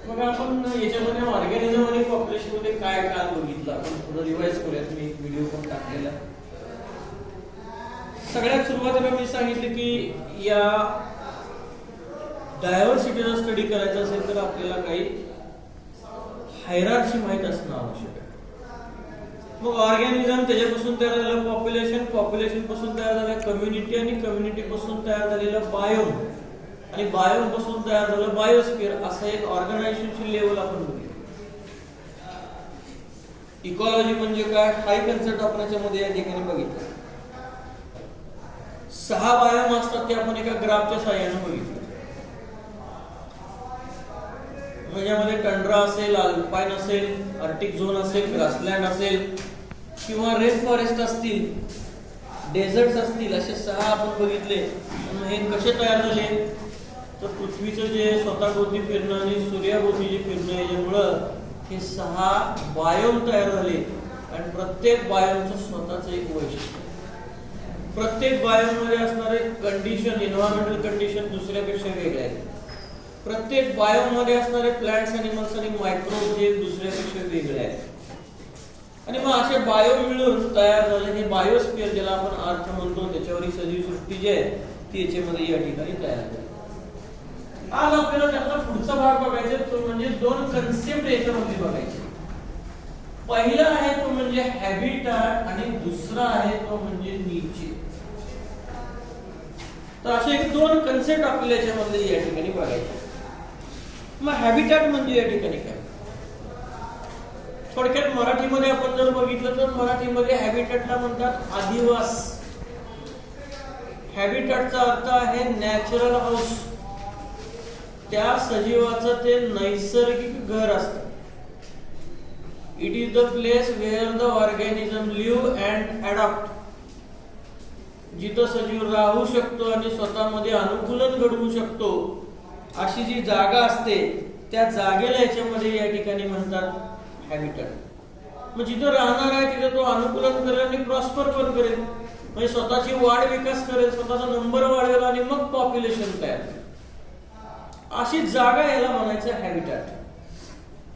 मग आपण याच्यामध्ये ऑर्गॅनिझम आणि पॉप्युलेशन मध्ये काय काय बघितलं आपण थोडं रिवाइज करूयात. मी एक व्हिडिओ पण टाकलेला. सगळ्यात सुरुवातीला मी सांगितलं की या डायव्हर्सिटीचा स्टडी करायचा असेल तर आपल्याला काही हायरार्की माहित असणं आवश्यक आहे. मग ऑर्गॅनिझम त्याच्यापासून तयार झालं पॉप्युलेशन, पॉप्युलेशन पासून तयार झालं कम्युनिटी आणि कम्युनिटी पासून तयार झालेलं बायोम आणि बायोम पासून तयार झालं बायोस्फिअर. असं एक ऑर्गनायझेशनची लेवल आपण बघितली. इकॉलॉजी म्हणजे काय हाय कन्सेप्ट आपण याच्यामध्ये या ठिकाणी बघितलं. 6 बायोम असतात ते आपण एका ग्राफच्या साहाय्याने बघितलं. यामध्ये टंड्रा असेल, अल्पाईन असेल, आर्टिक झोन असेल, ग्रासलँड असेल किंवा रेन फॉरेस्ट असतील, डेझर्ट्स असतील, असे 6 आपण बघितले. हे कसे तयार झाले तर पृथ्वीचं जे स्वतःभोवती फिरणं आणि सूर्याभोवती जे फिरणं याच्यामुळं हे 6 बायोम तयार झाले. आणि प्रत्येक बायोमचं स्वतःच एक वैशिष्ट्य. प्रत्येक बायोम मध्ये असणारे कंडिशन, एन्व्हायरमेंटल कंडिशन दुसऱ्यापेक्षा वेगळे आहेत. प्रत्येक बायोम मध्ये असणारे प्लांट्स, एनिमल्स आणि मायक्रोब्स हे दुसऱ्यापेक्षा वेगळे आहेत. आणि मग असे बायोम मिळून तयार झाले हे बायोस्फिअर, ज्याला आपण अर्थ म्हणतो. त्याच्यावरील सजीव सृष्टी जी आहे ती याच्यामध्ये या ठिकाणी तयार झाली. आज आपल्याला त्याचा पुढचा भाग बघायचा तो म्हणजे 2 कन्सेप्ट याच्यामध्ये बघायचे. पहिला आहे तो म्हणजे हॅबिटॅट आणि दुसरा आहे तो म्हणजे नीचे. तर असे 2 कन्सेप्ट आपल्याला याच्यामध्ये या ठिकाणी बघायचे. मग हॅबिटॅट म्हणजे या ठिकाणी काय? थोडक्यात मराठीमध्ये आपण जर बघितलं तर मराठीमध्ये हॅबिटॅटला म्हणतात अधिवास. हॅबिटॅटचा अर्थ आहे नॅचरल हाऊस. त्या सजीवाचं ते नैसर्गिक घर असतं. It is the place where the organism live and adopt. जिथं सजीव राहू शकतो आणि स्वतःमध्ये अनुकूलन घडवू शकतो अशी जी जागा असते त्या जागेला याच्यामध्ये या ठिकाणी म्हणतात हॅबिटॅट. मग जिथं राहणार आहे तिथे तो अनुकूलन करेल आणि प्रॉस्पर पण करेल, म्हणजे स्वतःची वाढ विकास करेल, स्वतःचा नंबर वाढवेल आणि मग पॉप्युलेशन तयार करेल. अशी जागा याला म्हणायचं हॅबिटॅट.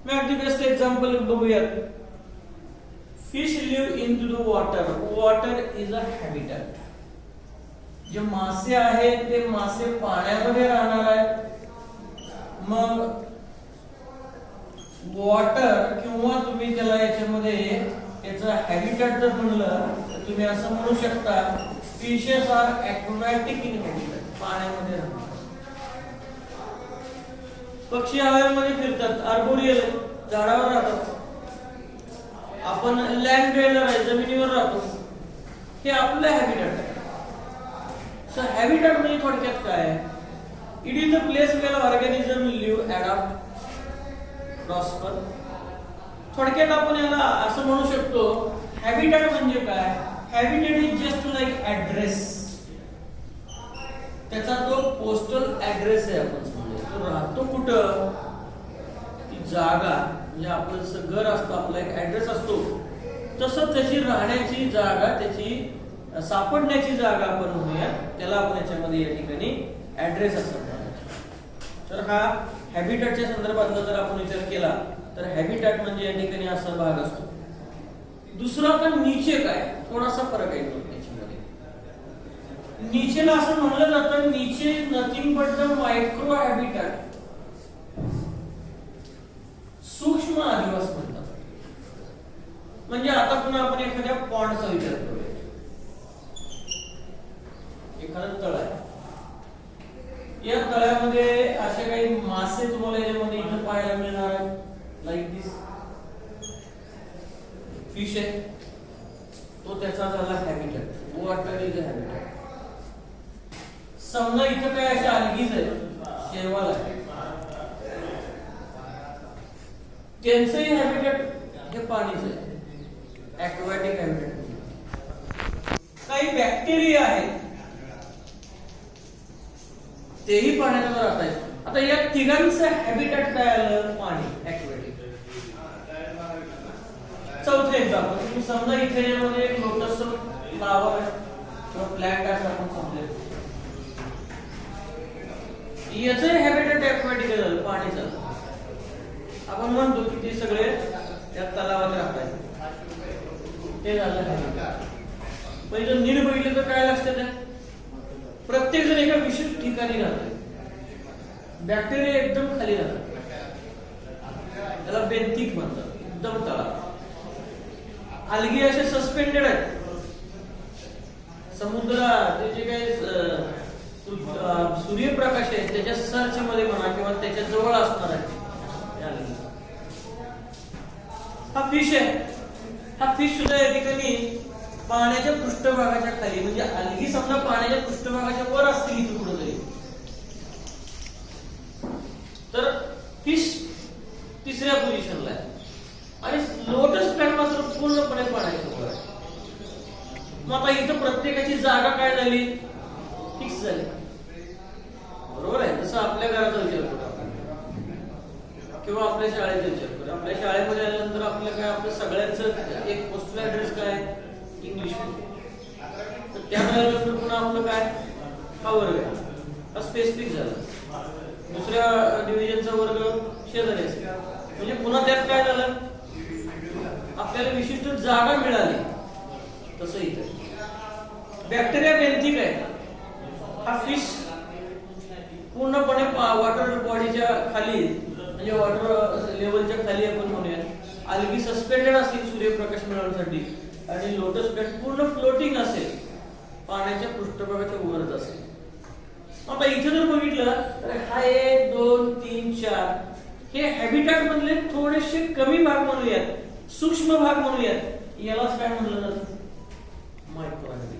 मी अगदी बेस्ट एक्झाम्पल बघूयात. Fish live in to the water. Water is a habitat. जे मासे आहेत ते मासे पाण्यामध्ये राहणार आहेत. मग वॉटर किंवा तुम्ही त्याला याच्यामध्ये त्याचं हॅबिटॅट जर म्हणलं तर तुम्ही असं म्हणू शकता fishes are aquatic in habitat. पाण्यामध्ये राहतात. पक्षी हवेमध्ये फिरतात, आर्बोरियल झाडावर राहतात. आपण लँड ड्वेलर आहे, जमिनीवर राहतो. हे आपलं हॅबिटॅट आहे. सो हॅबिटॅट म्हणजे थोडक्यात काय? It is the place where organism live, adopt, prosper. थोडक्यात आपण याला असं म्हणू शकतो हॅबिटॅट म्हणजे काय? Habitat is just like address. त्याचा तो पोस्टल ऍड्रेस आहे. आपण तो राहतो कुठं, ती जागा म्हणजे आपलं जसं घर असतं, आपला एक ऍड्रेस असतो, तसं त्याची राहण्याची जागा, त्याची सापडण्याची जागा आपण म्हणूया, त्याला आपण याच्यामध्ये या ठिकाणी ऍड्रेस असं म्हणतो. तर हा हॅबिटॅटच्या संदर्भातला जर आपण विचार केला तर हॅबिटॅट म्हणजे या ठिकाणी असा भाग असतो. दुसरा पण नीचे काय, थोडासा फरक आहे त्याच्यामध्ये. नीचेला असं म्हणलं जातं नीचे nothing but the micro habitat. सूक्ष्म अधिवास म्हणतात. म्हणजे आता पुन्हा आपण एखाद्या पॉन्डचा विचार करूया. एखादं तळ आहे. या तळ्यामध्ये असे काही मासे तुम्हाला याच्यामध्ये इथं पाहायला मिळणार आहेत. लाईक दिस फिश आहे, तो त्याचा झाला habitat. Water is a habitat. समजा इथं काय अशा अलगीज आहे, शेवाल आहे, त्यांचंही हॅबिटॅट हे पाणीच आहे, ॲक्वॅटिक हॅबिटॅट. काही बॅक्टेरिया आहेत तेही पाण्यात राहतात. आता या तिघांचं हॅबिटॅट काय आलं? पाणी, ॲक्वॅटिक. चौथं एक्झाम्पल, तुम्ही समजा इथे यामध्ये एक लोटस फ्लावर किंवा प्लॅन्ट आहे आपण समजले, याचं हॅबिटॅट ॲक्वॅटिक झालं, पाणी झालं. आपण म्हणतो की ते सगळे त्या तलावात राहतात. ते झालं. पहिलं नीट बघितलं तर काय लक्षात आहे, प्रत्येक जण एका विशिष्ट ठिकाणी राहतो. बॅक्टेरिया एकदम खाली राहतात, त्याला बेंथिक म्हणतात, एकदम तळात. अलगी असे सस्पेंडेड आहेत. समुद्रात जे काही सूर्यप्रकाश आहे त्याच्या सर्च मध्ये म्हणा किंवा त्याच्या जवळ असणार आहे. हा फिश आहे. हा फिश सुद्धा या ठिकाणी पाण्याच्या पृष्ठभागाच्या खाली, म्हणजे अलगी समजा पाण्याच्या पृष्ठभागाच्या वर असतील इथे कुठेतरी, तर फिश तिसऱ्या पोझिशनला आहे. आणि लोटस प्लॅंट मात्र पूर्णपणे पाण्याच्या वर आहे. मग आता इथं प्रत्येकाची जागा काय झाली, फिक्स झाली. बरोबर आहे. जसं आपल्या घराचा विचार करू किंवा आपल्या शाळेचा विचार करू. आपल्या शाळेमध्ये आल्यानंतर आपलं काय, आपलं सगळ्यांचं एक पोस्टल ऍड्रेस काय, इंग्लिश. तर त्या वेळेला पुन्हा आपलं काय, हा वर्ग आहे, हा स्पेसिफिक झाला. दुसऱ्या डिव्हिजनचा वर्ग शेजारी असेल, म्हणजे पुन्हा त्यात काय झालं, आपल्याला विशिष्ट जागा मिळाली. तसं इथं बॅक्टेरिया बेंथिक आहे. हा फिश पूर्णपणे वॉटर बॉडीच्या खाली, म्हणजे वॉटर लेवलच्या खाली आपण म्हणूया. अलगी सस्पेंडेड असतील सूर्यप्रकाश मिळवण्यासाठी, आणि लोटस प्लॅंट पूर्ण फ्लोटिंग असेल, पाण्याच्या पृष्ठभागाच्या वरच असेल. आता इथे जर बघितलं तर हा 1 2 3 4 हे हॅबिटॅट मधले थोडेसे कमी भाग म्हणूयात, सूक्ष्म भाग म्हणूयात. यालाच काय म्हणलं जातं, मायक्रो हॅबिटॅट.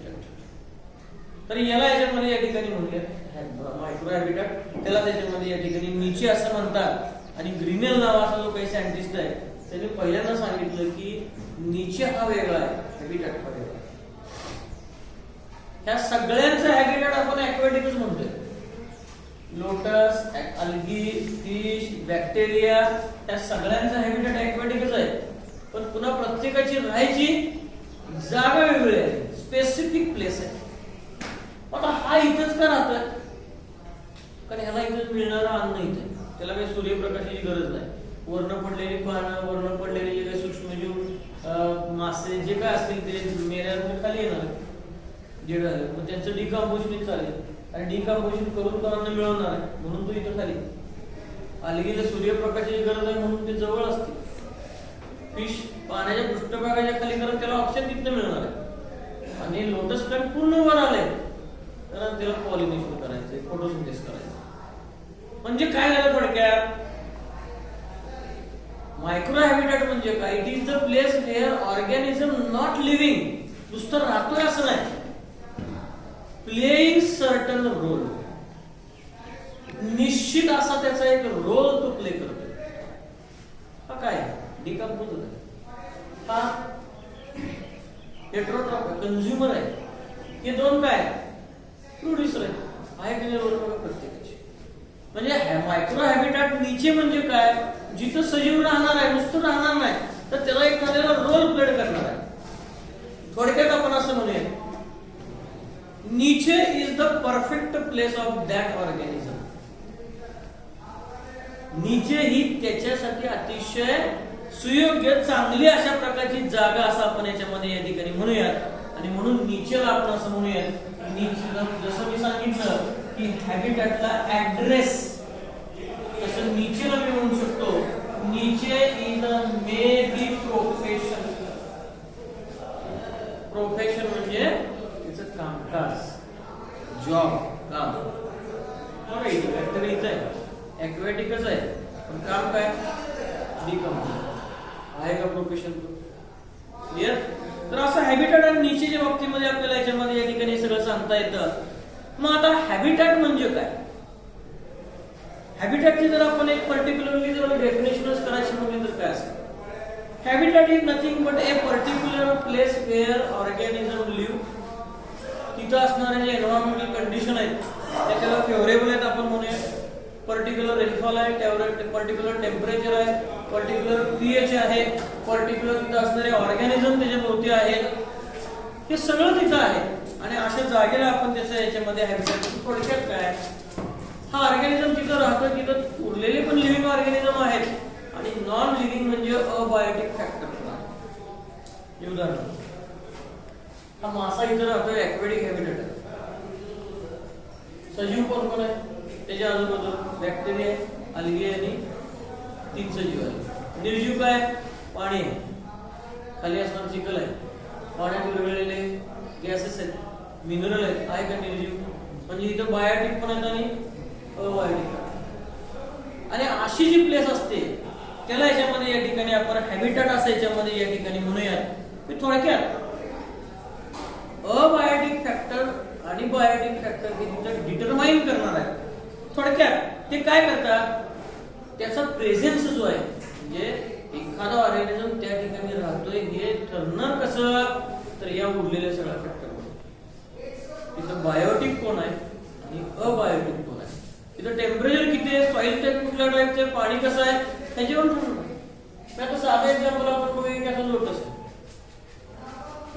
तर याला याच्यामध्ये या ठिकाणी म्हणूयात मायक्रो हॅबिटॅट. त्याला त्याच्यामध्ये या ठिकाणी नीचे असं म्हणतात. आणि ग्रीनेल नावाचा जो काही सायंटिस्ट आहे त्याने पहिल्यांदा सांगितलं की नीचे हा वेगळा आहे, हॅबिटॅट हा वेगळा. ह्या सगळ्यांचं हॅबिटॅट आपण ॲक्वेटिकच म्हणतोय. लोटस, अलगी, फिश, बॅक्टेरिया, त्या सगळ्यांचं हॅबिटॅट ॲक्वेटिकच आहे. पण पुन्हा प्रत्येकाची राहायची जागा वेगळी आहे, स्पेसिफिक प्लेस आहे. आता हा इथंच का राहतोय, कारण ह्याला इथं मिळणारं अन्न इथे, त्याला काही सूर्यप्रकाशाची गरज नाही. वर्ण पडलेली पानं, वर्ण पडलेले जे काही सूक्ष्मजीव, मासे जे काय असतील ते मेल्यानंतर खाली येणार, जे झालं मग त्यांचं डिकॉम्पोजिशन चालेल. आणि डिकॉम्पोजिशन करून तो अन्न मिळवणार आहे, म्हणून तो इथं खाली. अलगीला सूर्यप्रकाशाची गरज आहे म्हणून ते जवळ असते. फिश पाण्याच्या पृष्ठभागाच्या खाली, कारण त्याला ऑक्सिजन तिथं मिळणार आहे. आणि लोटस प्लॅंट पूर्ण वर आलंय, कारण त्याला पॉलिनेशन करायचंय, फोटोसिंथेसिस करायचं. म्हणजे काय झालं थोडक्यात, मायक्रो हॅबिटॅट म्हणजे काय, it is the place where organism not living, नुसतं राहतोय असं नाही, प्लेइंग सर्टन रोल, निश्चित असा त्याचा एक रोल तो प्ले करतोय. हा काय, डिकम्पोज होत. हा हेटेरोट्रॉफ आहे, कंझ्युमर आहे. हे दोन काय, प्रोड्युसर आहे की नाही रोल बघा प्रत्येकाची. म्हणजे मायक्रो हॅबिटॅट नीचे म्हणजे काय, जिथं सजीव राहणार आहे, नुसतं राहणार नाही, तर त्याला एखाद्याला रोल प्ले करणार आहे. थोडक्यात आपण असं म्हणूया, नीचे is the perfect place of that organism. नीचे ही त्याच्यासाठी अतिशय सुयोग्य, चांगली अशा प्रकारची जागा असं आपण याच्यामध्ये या ठिकाणी म्हणूयात. आणि म्हणून नीचेला आपण असं म्हणूयात, नीचे जसं मी सांगितलं की हॅबिटॅटला ऍड्रेस, तसं नीचेला मी म्हणू शकतो niche is the may be profession. Profession म्हणजे त्याचं कामकाज, जॉब, काम. बघा इथं फॅक्टरी इथं आहे, ॲक्वेटिकच आहे, पण काम काय, डिकम्पोज आहे का प्रोफेशन. क्लिअर. तर असं हॅबिटॅट आणि नीचेच्या बाबतीमध्ये आपल्याला याच्यामध्ये या ठिकाणी सगळं सांगता येतं. मग आता हॅबिटॅट म्हणजे काय, हॅबिटॅटची जर आपण एक पर्टिक्युलरली जर डेफिनेशनच करायची म्हटली तर काय असेल, habitat is nothing but a particular place where organism live. तिथं असणारे जे एन्व्हायरमेंटल कंडिशन आहेत त्या त्याला फेवरेबल आहेत आपण म्हणूया. पर्टिक्युलर रेनफॉल आहे, त्यावर पर्टिक्युलर टेम्परेचर आहे, पर्टिक्युलर पीएच आहे, पर्टिक्युलर तिथं असणारे ऑर्गॅनिझम त्याच्या भोवती आहेत, हे सगळं तिथं आहे. आणि अशा जागेला आपण त्याचं याच्यामध्ये हॅबिटॅट. थोडक्यात काय, हा ऑर्गॅनिझम तिथं राहतो, तिथं उरलेले पण लिव्हिंग ऑर्गॅनिझम आहेत आणि उदाहरण, हा मासा इथं राहतोय, ऍक्वेटिक हॅबिटेट आहे. सजीव कोण कोण आहे त्याच्या आजूबाजूला? बॅक्टेरिया, अल्गी आणि तीन सजीव आहे. निर्जीव काय? पाणी आहे, खाली असणार चिखल आहे, पाण्यात विरघळलेले गॅसेस आहेत, मिनरल आहेत. आहे का निर्जीव? म्हणजे इथं बायोटिक पण आहेत आणि अबायोटिक. आणि अशी जी प्लेस असते त्याला याच्यामध्ये या ठिकाणी आपण हॅबिटॅट असं याच्यामध्ये या ठिकाणी म्हणूयात. थोडक्यात अबायोटिक फॅक्टर आणि बायोटिक फॅक्टर हे तिथं डिटरमाइन करणार आहे. थोडक्यात ते काय करतात, त्याचा प्रेझेन्स जो आहे, म्हणजे एखादा ऑर्गॅनिझम त्या ठिकाणी राहतोय हे ठरणार कसं, तर या उरलेल्या सगळ्या फॅक्टर. तिथं बायोटिक कोण आहे आणि अबायोटिक कोण आहे, तिथं टेम्परेचर किती आहे, सॉइल टाईप कुठल्या टाईपचे, पाणी कसं आहे, त्याच्यावर ठरणार. आता साधा एक्झाम्पल आपण बघूया की आता लोटस आहे.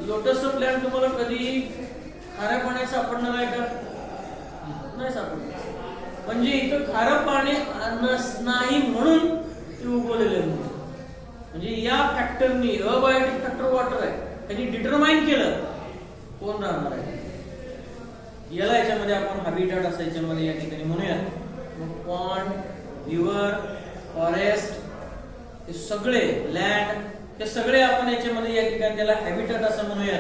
लोटसचं प्लॅन तुम्हाला कधी खाऱ्या पाण्यात सापडणार आहे का? नाही सापडणार. म्हणजे इथं खारं पाणी नाही म्हणून ते उगवलेले. म्हणजे या फॅक्टरनी, अबायोटिक फॅक्टर वॉटर आहे, त्यांनी डिटरमाइन केलं कोण राहणार आहे. याला याच्यामध्ये आपण हॅबिटॅट असं याच्यामध्ये या ठिकाणी म्हणूया. पॉन्ड, रिव्हर, फॉरेस्ट, हे सगळे लँड, हे सगळे आपण याच्यामध्ये या ठिकाणी त्याला हॅबिटॅट असं म्हणूया.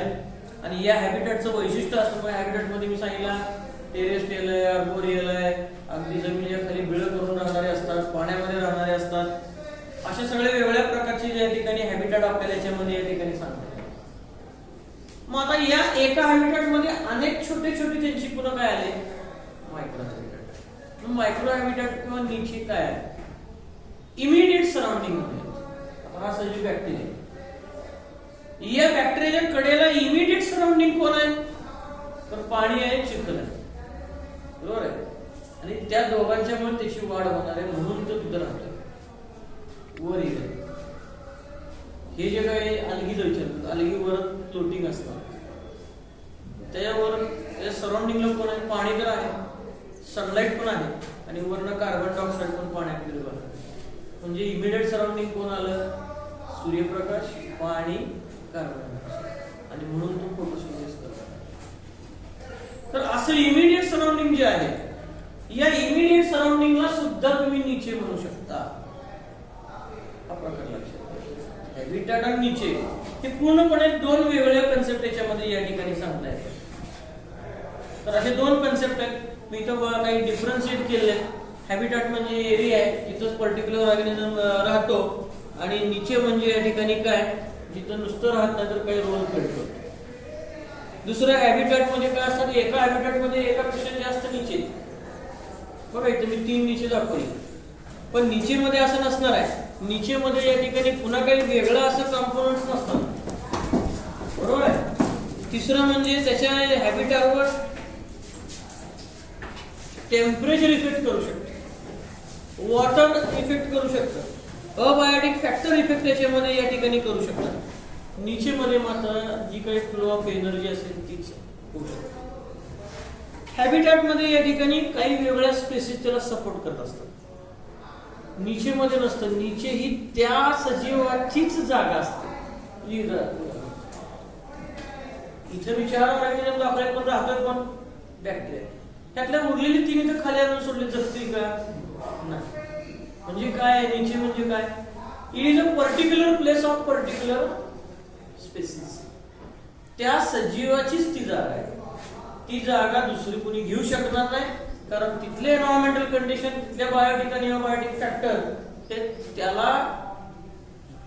आणि या हॅबिटॅटचं वैशिष्ट्य असतं, हॅबिटॅट मध्ये मी सांगितलं टेरेस्ट्रियल आहे, आर्बोरियल आहे, अगदी जमिनीच्या खाली बिळ करून राहणारे असतात, पाण्यामध्ये राहणारे असतात. असे सगळे वेगवेगळ्या प्रकारचे या ठिकाणी हॅबिटॅट आपल्याला याच्यामध्ये या ठिकाणी सांगतात. मग आता या एका हॅबिटॅट मध्ये अनेक छोटे छोटे त्यांची पुन्हा काय आले, मायक्रो हॅबिटॅट. मायक्रो हॅबिटॅट किंवा निचे काय आहे, इमिडिएट सराउंडिंग मध्ये. हा सजीव बॅक्टेरिया, या बॅक्टेरियाच्या कडेला इमिडिएट सराउंडिंग कोण आहे, तर पाणी आहे, चिखल आहे, बरोबर आहे. आणि त्या दोघांच्या मुळे त्याची वाढ होणार आहे, म्हणून तो तिथं राहतो. वर येईल हे जे काही अलगीचं विचारतात, अलगीवर फ्लोटिंग असतात, त्याच्यावर सराउंडिंगला कोण आहे, पाणी तर आहे, सनलाइट पण आहे, आणि वरनं कार्बन डायऑक्साईड पण पाण्यात विरघळतं. म्हणजे इमिडिएट सराउंडिंग कोण आलं, सूर्यप्रकाश, पाणी, कार्बन डायऑक्साईड, आणि म्हणून तो फोटोसिंथेसिस करतो. तर असं इमिडिएट सराउंडिंग जे आहे, या इमिडिएट सराउंडिंगला सुद्धा तुम्ही नीचे म्हणू शकता. हा प्रकार लक्षात. हॅबिटॅट आणि नीचे हे पूर्णपणे दोन वेगवेगळ्या कन्सेप्ट याच्यामध्ये या ठिकाणी सांगता येतात. तर असे दोन कन्सेप्ट आहेत, मी इथं काही डिफरन्शिएट केले. हॅबिटॅट म्हणजे एरिया आहे जिथं पर्टिक्युलर ऑर्गॅनिझम राहतो, आणि नीचे म्हणजे या ठिकाणी काय, जिथं नुसतं राहत नाही तर काही रोल खेळतो. दुसऱ्या हॅबिटॅट मध्ये काय असतात, एका हॅबिटॅट मध्ये एकापेक्षा जास्त नीचे. बघा इथे मी 3 नीचे दाखवली, पण नीचे मध्ये असं नसणार आहे. नीचे मध्ये या ठिकाणी पुन्हा काही वेगळं असं कंपोनंट्स नसतात, बरोबर आहे. तिसरं म्हणजे त्याच्या हॅबिटॅटवर टेम्परेचर इफेक्ट करू शकतं, वॉटर इफेक्ट करू शकतं, अबायोटिक फॅक्टर इफेक्ट त्याच्यामध्ये या ठिकाणी करू शकतात. नीचे मध्ये मात्र जी काही फ्लो ऑफ एनर्जी असेल तीच होऊ शकते. हॅबिटॅट मध्ये या ठिकाणी काही वेगळ्या स्पेसिस त्याला सपोर्ट करत असतात, नीचे मध्ये नसतं. नीचे ही त्या सजीवाचीच जागा असते. इथे विचार ऑर्गॅनिझम दाखवले, पण राहतोय पण बॅक्टेरिया. त्यातल्या उरलेली 3 इथं खाली आणून सोडली, जगते का नाही. म्हणजे काय, नीचे म्हणजे काय, it is a particular place of particular species. त्या सजीवाचीच ती जागा आहे. ती जागा दुसरी कोणी घेऊ शकणार नाही, कारण तिथले एन्व्हायरमेंटल कंडिशन, तिथल्या बायोटिक आणि अबायोटिक फॅक्टर ते त्याला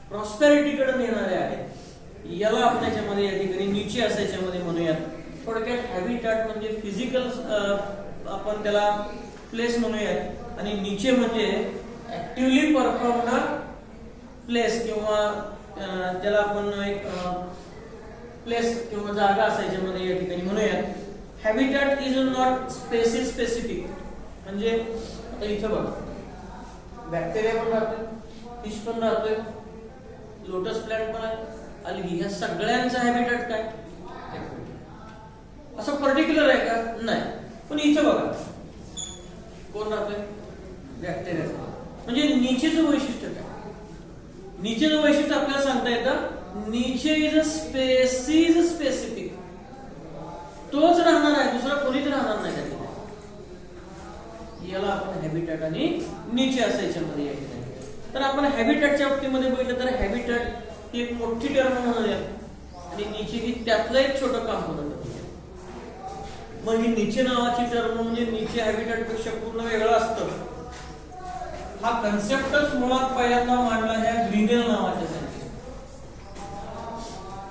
प्रॉस्पेरिटीकडे नेणारे आहेत. याला आपण याच्यामध्ये या ठिकाणी नीचे असं याच्यामध्ये म्हणूयात. थोडक्यात हॅबिटॅट म्हणजे फिजिकल आपण त्याला प्लेस म्हणूयात, आणि नीचे म्हणजे ऍक्टिव्हली परफॉर्म्ड प्लेस किंवा त्याला आपण एक प्लेस किंवा जागा असं याच्यामध्ये या ठिकाणी म्हणूयात. Habitat is not species specific. म्हणजे आता इथं बघा, बॅक्टेरिया पण राहतोय, फिश पण राहतोय, लोटस प्लांट पण आहे, अलगी, ह्या सगळ्यांचा हॅबिटॅट काय असं पर्टिक्युलर आहे का, नाही. पण इथं बघा कोण राहतोय, बॅक्टेरिया. म्हणजे नीचेचं वैशिष्ट्य काय, नीचेचं वैशिष्ट्य आपल्याला सांगता येतं नीचे इज अ स्पेसीज स्पेसिफिक, तोच राहणार आहे, दुसरा कोणीच राहणार नाही त्या ठिकाणी. याला आपण हॅबिटॅट आणि नीचे असं याच्यामध्ये या ठिकाणी. तर आपण हॅबिटॅटच्या बाबतीमध्ये बघितलं तर हॅबिटॅट ही एक मोठी टर्म म्हणूया आणि नीचे ही त्यातलं एक छोटं कॉम्पोनंट. मग ही नीचे नावाची टर्म म्हणजे नीचे हॅबिटॅट पेक्षा पूर्ण वेगळं असतं. हा कन्सेप्टच मुळात पहिल्यांदा मांडला ह्या ग्रीनेल नावाच्या सायंटिस्ट.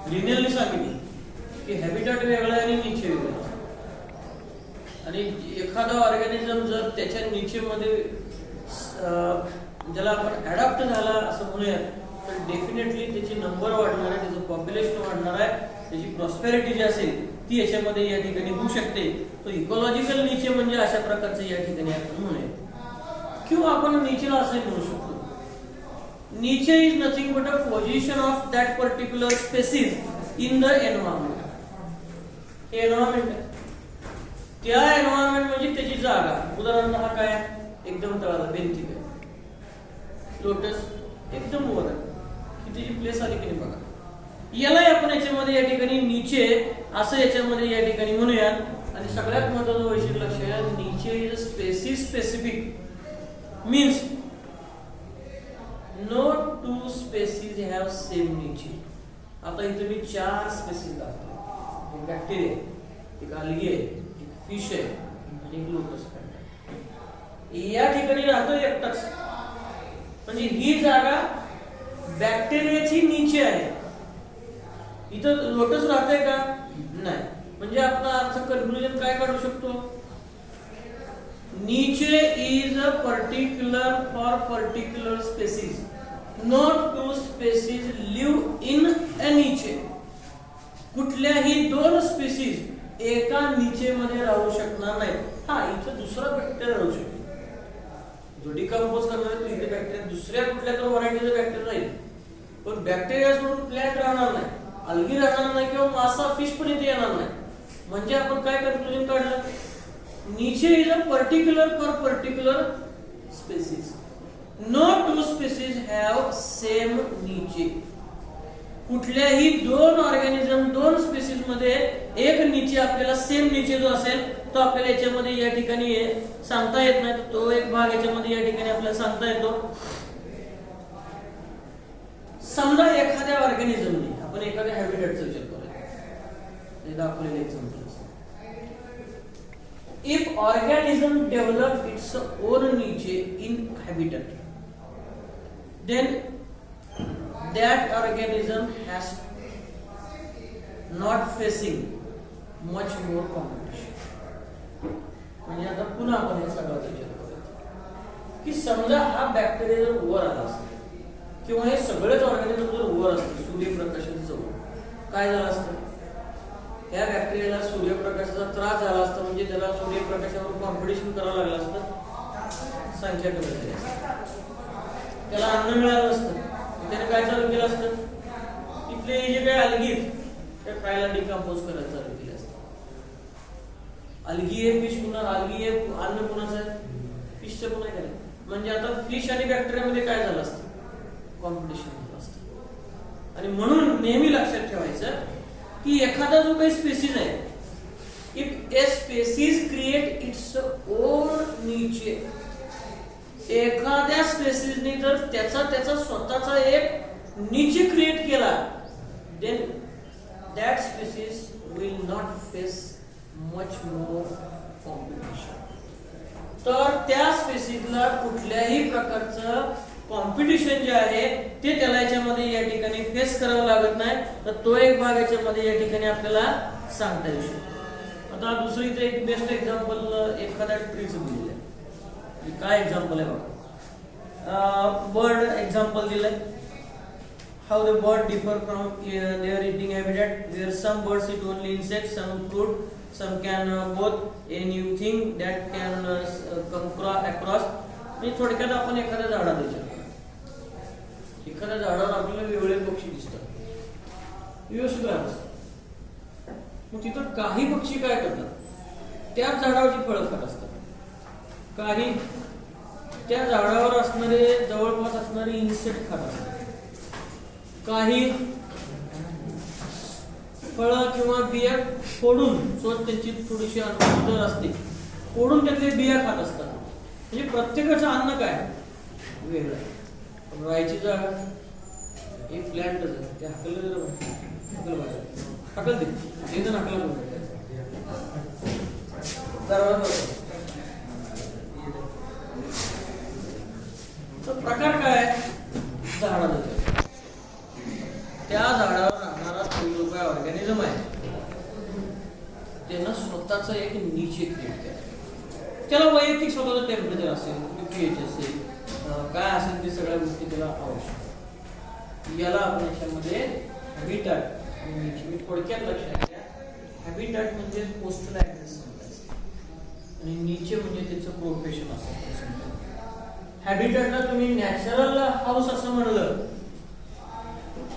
ग्रीनेलने सांगितलं की हॅबिटॅट वेगळं आहे आणि नीचे वेगळं. आणि एखादा ऑर्गॅनिझम जर त्याच्या नीचेमध्ये ज्याला आपण अडॅप्ट झाला असं म्हणूया तर डेफिनेटली त्याची नंबर वाढणार आहे, त्याचं पॉप्युलेशन वाढणार आहे, त्याची प्रॉस्पेरिटी जी असेल ती याच्यामध्ये या ठिकाणी होऊ शकते. तो इकॉलॉजिकल नीचे म्हणजे अशा प्रकारचं या ठिकाणी आपण म्हणूया. किंवा आपण नीचेला असंही म्हणू शकतो, niche is nothing but a position of that particular species in the environment. हे एन्व्हायरमेंट आहे, त्या एन्व्हायरमेंट म्हणजे त्याची जागा. उदाहरणार्थ हा काय एकदम तळाला बेंथिक आहे, लोटस एकदम वर आहे, की त्याची प्लेस आली की नाही बघा. याला आपण याच्यामध्ये या ठिकाणी नीचे असं याच्यामध्ये या ठिकाणी म्हणूया. आणि सगळ्यात महत्त्वाचं वैशिष्ट्य लक्षात, niche is a species specific means no two species have same niche. आता इथे मी 4 स्पेसिस दाखवतो, एक बॅक्टेरिया, एक अल्गी आहे, एक फिश आहे आणि एक लोटस प्लांट. या ठिकाणी राहतो एकटाच, म्हणजे ही जागा बॅक्टेरियाची नीचे आहे. इथं लोटस राहतंय का नाही. म्हणजे आपण अर्थ कन्क्लुजन काय काढू शकतो, niche is a particular for particular species, not two species live in a niche. कुठल्याही 2 स्पेसिस एका नीचेमध्ये राहू शकणार नाही. हा इथं दुसरा बॅक्टेरिया राहू शकतो, जो डिकंपोज करणार आहे तो इथे बॅक्टेरिया दुसऱ्या कुठल्या तर व्हरायटीचा बॅक्टेरिया राहील, पण बॅक्टेरिया सोडून प्लॅंट राहणार नाही, अल्गी राहणार नाही किंवा मासा फिश पण इथे येणार नाही. म्हणजे आपण काय कन्क्लुजन काढलं, niche is a particular for particular species, no two species have same niche. कुठल्याही 2 ऑर्गॅनिझम 2 स्पेसिस मध्ये एक नीचे आपल्याला सेम नीचे जो असेल तो आपल्याला याच्यामध्ये या ठिकाणी सांगता येत नाही. तो एक भाग याच्यामध्ये या ठिकाणी आपल्याला सांगता येतो. समजा एखाद्या ऑर्गॅनिझमने, आपण एखाद्या हॅबिटॅटचा विचार करूया, हे दाखवलेले example. If organism develop its own niche in habitat, then that organism has not facing much more competition. म्हणजे आता पुन्हा आपण हे सगळं विचार करूया की समजा हा बॅक्टेरिया जर वर आला असता किंवा हे सगळेच ऑर्गॅनिझम जर वर असते सूर्यप्रकाशाच्या जवळ, काय झालं असतं, या बॅक्टेरियाला सूर्यप्रकाशाचा त्रास झाला असता. म्हणजे त्याला सूर्यप्रकाशावर कॉम्पिटिशन करावं लागलं असतं, संख्या कमी झाली असती, त्याला अन्न मिळालं असतं. त्याने काय चालू केलं असतं, इथले जे काही अल्गी त्या खायला डिकंपोज करायला चालू केले असतं. अल्गी आहे, फिश पुन्हा अल्गी आहे, अन्न कुणाचं आहे, फिशचं पण आहे. म्हणजे आता फिश आणि बॅक्टेरियामध्ये काय झालं असतं, कॉम्पिटिशन झालं असतं. आणि म्हणून नेहमी लक्षात ठेवायचं की एखादा जो काही स्पेसिस आहे, if a species create its own niche, एखाद्या स्पेसिसने जर त्याचा स्वतःचा एक नीचे क्रिएट केला, then that species will not face much more competition. तर त्या स्पेसिसला कुठल्याही प्रकारचं कॉम्पिटिशन जे आहे ते त्याला याच्यामध्ये या ठिकाणी फेस करावं लागत नाही. तर तो एक भाग याच्यामध्ये या ठिकाणी आपल्याला सांगता येऊ शकतो. आता दुसरी इथे एक बेस्ट एक्झाम्पल एखाद्या ट्रीचं दिलेलं आहे. काय एक्झाम्पल आहे बघा, बर्ड एक्झाम्पल दिलंय. How the bird differ from their eating habitat, where some birds eat only insect, some fruit, some can both anything that can come across. म्हणजे थोडक्यात आपण एखाद्या झाडात विचार, एखाद्या झाडावर आपल्याला वेगवेगळे पक्षी दिसतात, व्यवस्थित असतात. मग तिथं काही पक्षी काय करतात, त्याच झाडावरची फळं खात असतात. काही त्या झाडावर असणारे जवळपास असणारे इन्सेक्ट खात असतात. काही फळं किंवा बिया फोडून त्यांची थोडीशी अन्न असते, फोडून त्यातले बिया खात असतात. म्हणजे प्रत्येकाचं अन्न काय वेगळं आहे. राहायची जागा एक प्लॅन्टच आहे, ते हाकल हाकल दे एक जण हाकला प्रकार काय झाडाचा, त्या झाडावर राहणारा जो काय ऑर्गॅनिझम आहे त्यानं स्वतःचा एक नीचे क्रिएट केला. त्याला वैयक्तिक स्वतःचं टेम्परेचर असेल, पीएच असेल, काय असेल ते सगळ्या गोष्टी त्याला आवश्यक. याला आपण याच्यामध्ये हॅबिटॅट आणि थोडक्यात लक्षात घ्या, हॅबिटॅट म्हणजे पोस्टल ऍड्रेस आणि नीचे म्हणजे त्याचं प्रोफेशन असतं. हॅबिटॅटला तुम्ही नॅचरल हाऊस असं म्हणलं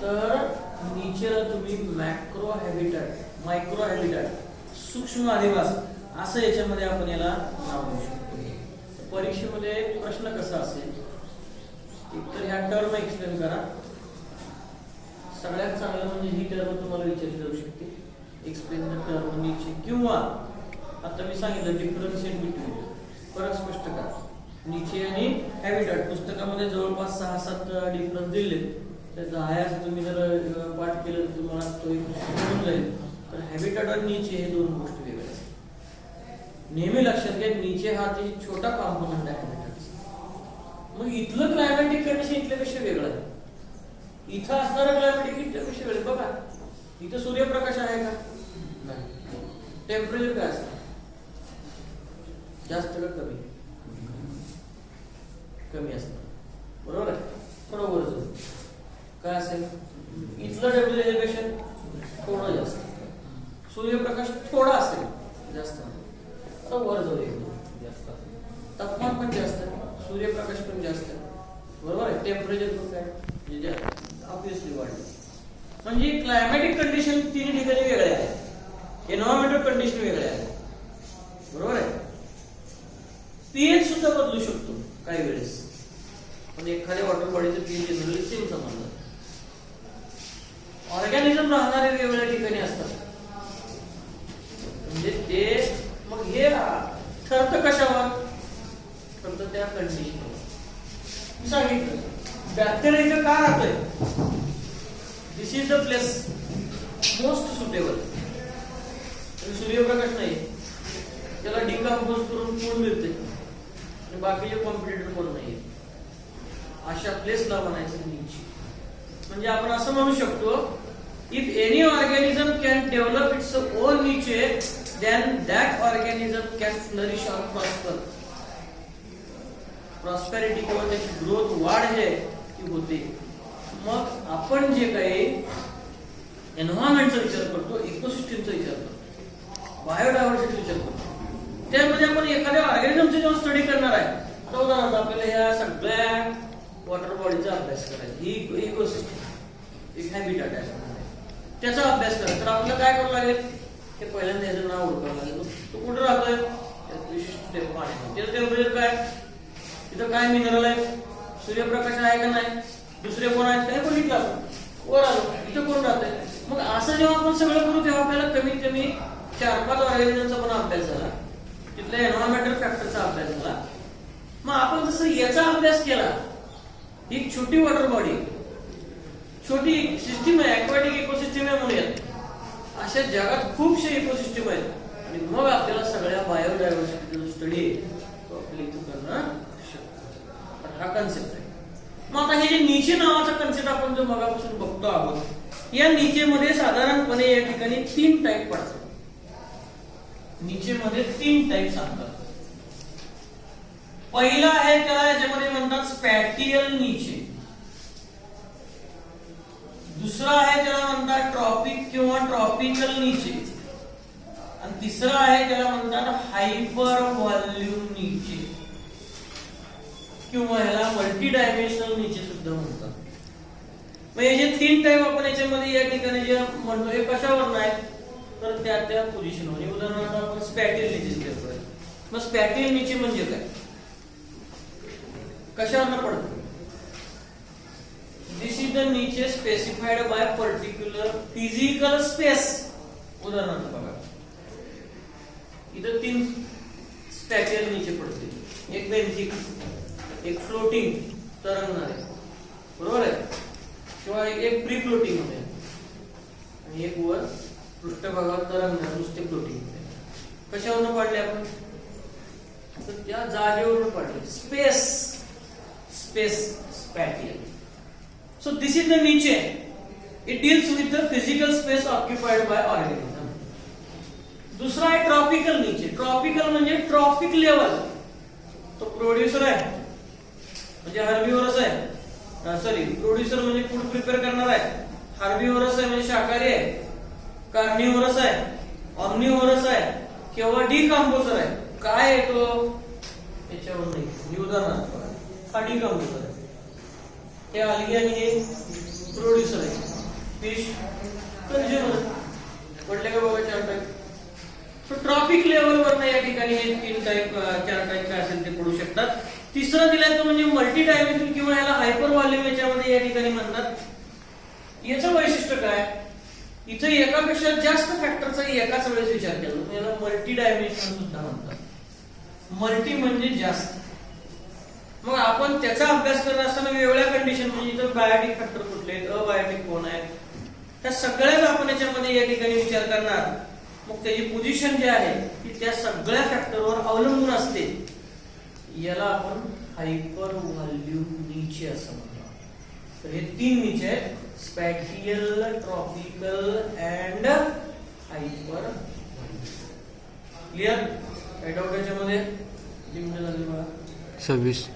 तर नीचेला तुम्ही मॅक्रो हॅबिटॅट, मायक्रो हॅबिटॅट, सूक्ष्म अधिवास असं याच्यामध्ये आपण याला नाव देऊ शकतो. परीक्षेमध्ये प्रश्न कसा असेल, एकतर ह्या टर्म एक्सप्लेन करा. सगळ्यात चांगलं म्हणजे ही टर्म तुम्हाला विचारली जाऊ शकते, एक्सप्लेन द टर्म नीचे, किंवा आता मी सांगितलं डिफरन्शिएट बिटवीन, फरक स्पष्ट करा. नीचे आणि हॅबिटॅट पुस्तकामध्ये जवळपास 6-7 डिफरन्स दिले, त्याचा आयास तुम्ही जर पाठ केलं तर तुम्हाला तो एक मिळून जाईल. तर हॅबिटॅट आणि नीचे हे दोन गोष्टी वेगळ्या असतात. नेहमी लक्षात घ्या, नीचे हा ते छोटा कॉम्पोनंट आहे हॅबिटॅटचा. मग इथलं क्लायमॅटिक कंडिशन इथल्यापेक्षा वेगळं आहे. इथं असणारं क्लायमॅटिक इथल्यापेक्षा वेगळं. बघा इथं सूर्यप्रकाश आहे का नाही, टेम्परेचर काय असतं, जास्त का कमी, कमी असतं, बरोबर आहे. थोडं वर जाऊ काय असेल, इथलं टेम्परेचर थोडं जास्त, सूर्यप्रकाश थोडा असेल जास्त, आता वर जाऊ जास्त, तापमान पण जास्त, सूर्यप्रकाश पण जास्त, बरोबर आहे. टेम्परेचर पण काय ऑब्विसली वाढलं. म्हणजे क्लायमॅटिक कंडिशन तिन्ही ठिकाणी वेगळे आहे, एन्व्हायरमेंटल कंडिशन वेगळे आहे, बरोबर आहे. पीएच सुद्धा बदलू शकतो काही वेळेस, पण एखाद्या वॉटर बॉडीचं पीएच जनरली सेम समजलं. ऑर्गॅनिझम राहणारे वेगवेगळ्या ठिकाणी असतात, म्हणजे ते मग हे ठरतं कशावर, ठरतं त्या कंडिशनवर. मी सांगितलं बॅक्टेरिया इथं का राहतोय, this is the place most suitable. सूर्यप्रकाश नाही, त्याला डिकम्पोज करून फूड मिळते आणि बाकीचे कॉम्पिटिटर कोण नाही, अशा प्लेसला म्हणायचं नीचे. म्हणजे आपण असं म्हणू शकतो, if any organism can develop its own niche, then that organism can flourish or prosper. Prosperity किंवा त्याची ग्रोथ, वाढ जे ती होते. मग आपण जे काही एन्व्हायरमेंटचा विचार करतो, इकोसिस्टीमचा विचार करतो, बायोडायव्हर्सिटी विचार करतो, त्यामध्ये आपण एखाद्या ऑर्गॅनिझमची जेव्हा स्टडी करणार आहे, तर उदाहरणार्थ आपल्याला ह्या सगळ्या वॉटर बॉडीचा अभ्यास करायचा, ही इकोसिस्टम एक हॅबिटॅट आहे, त्याचा अभ्यास करायचा. तर आपल्याला काय करावं लागेल, हे पहिल्यांदा ह्याचं नाव ओळखावं लागेल. तो कुठं राहतोय, विशिष्ट पाणी, त्याचं टेम्परेचर काय, तिथं काय मिनरल आहे, सूर्यप्रकाश आहे का नाही, दुसरे कोण आहेत काय बघितलं आपण, वर आलो इथं कोण राहतंय. मग असं जेव्हा आपण सगळं करू तेव्हा आपल्याला कमीत कमी 4-5 ऑर्गॅनिझमचा पण अभ्यास झाला, तिथल्या एन्व्हायरमेंटल फॅक्टरचा अभ्यास झाला. मग आपण जसं याचा अभ्यास केला, ही छोटी वॉटर बॉडी, छोटी सिस्टीम आहे, ऍक्वाटिक इकोसिस्टीम आहे म्हणूयात. अशा जगात खूपशे इकोसिस्टीम आहेत आणि मग आपल्याला सगळ्या बायोडायव्हर्सिटीचा स्टडी तो आपल्याला इथं करणं शकतो. हा कन्सेप्ट आहे. मग आता हे जे नीचे नावाचा कन्सेप्ट आपण जो मगापासून बघतो आहोत, या नीचेमध्ये साधारणपणे या ठिकाणी 3 टाईप पडतात. नीचेमध्ये 3 टाईप सांगतात. पहिला आहे त्याला याच्यामध्ये म्हणतात स्पॅटियल नीचे, दुसरा आहे त्याला म्हणतात ट्रॉपिक किंवा ट्रॉपिकल नीचे, आणि तिसरा आहे त्याला म्हणतात हायपर व्हॉल्यूम नीचे, किंवा ह्याला मल्टी डायमेन्शनल नीचे सुद्धा म्हणतात. मग हे जे 3 टाईप आपण याच्यामध्ये या ठिकाणी जे म्हणतो हे कशावर नाही, तर त्या पोझिशनवर. उदाहरणार्थ आपण स्पॅटियल नीचे घेतोय. मग स्पॅटियल नीचे म्हणजे काय, कशावर पडतो, दिस इज द नीचे specified by particular physical space उदाहरणार्थ बघा, इथं 3 स्पॅटियल नीचे पडते, एक बेंथिक, एक फ्लोटिंग तरंगणार आहे, बरोबर आहे, किंवा एक प्री फ्लोटिंग मध्ये आणि एक वर पृष्ठभागावर तरंगणार नुसते फ्लोटिंग मध्ये. कशावरून पाडले आपण? तर त्या जागेवरून पाडले. Space स्पॅटियल. So this is the niche. It deals with the physical space occupied by organism. दूसरा आहे ट्रॉपिकल niche. ट्रॉपिकल म्हणजे ट्रॉपिक लेवल. तो प्रोड्युसर आहे म्हणजे हर्बिव्हरस आहे, सॉरी प्रोड्युसर म्हणजे फूड प्रिपेअर करणार आहे, हर्बिव्हरस आहे म्हणजे शाकाहारी आहे, कार्निव्हरस आहे, ऑम्निव्हरस आहे किंवा डिकंपोजर आहे. काय आहे तो याच्यावर नाही. उदाहरणार्थ हा डिकंपोजर आहे, हे आलगी आणि हे प्रोड्युसर आहे, फिश कंझ्युमर. म्हटले का बाबा 4 टाईप. सो ट्रॉपिक लेवलवर या ठिकाणी हे 3 टाईप 4 टाईप काय असेल ते पडू शकतात. तिसरं दिलाय तो म्हणजे मल्टी डायमेन्शन किंवा याला हायपर व्हॉल्यूम याच्यामध्ये या ठिकाणी म्हणतात. याचं वैशिष्ट्य काय? इथे एकापेक्षा जास्त फॅक्टरचा एकाच वेळेस विचार केला, याला मल्टी डायमेन्शन सुद्धा म्हणतात. मल्टी म्हणजे जास्त. मग आपण त्याचा अभ्यास करत असताना वेगवेगळ्या कंडिशन म्हणजे इथं बायोटिक फॅक्टर कुठले आहेत, अबायोटिक कोण आहेत, त्या सगळ्याच आपण याच्यामध्ये या ठिकाणी विचार करणार. मग त्याची पोझिशन जी आहे ती त्या सगळ्या फॅक्टरवर अवलंबून असते. याला आपण हायपर व्हॉल्यूम निचे असं म्हणतो. तर हे 3 निचे आहेत, स्पॅटियल, ट्रॉपिकल अँड हायपर. क्लिअर? काय डाऊट याच्यामध्ये? 26